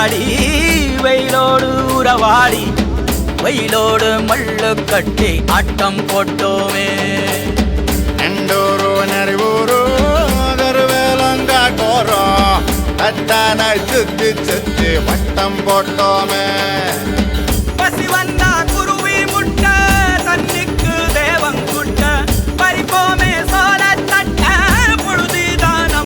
ஆடி வெயிலோடு உறவாடி வெயிலோடு மல்லு கட்டி ஆட்டம் போட்டோமே எண்டூரு நெறிவூரு கருவேலங்காட்டோரம் தட்டான சுத்தி சுத்தி வட்டம் போட்டோமே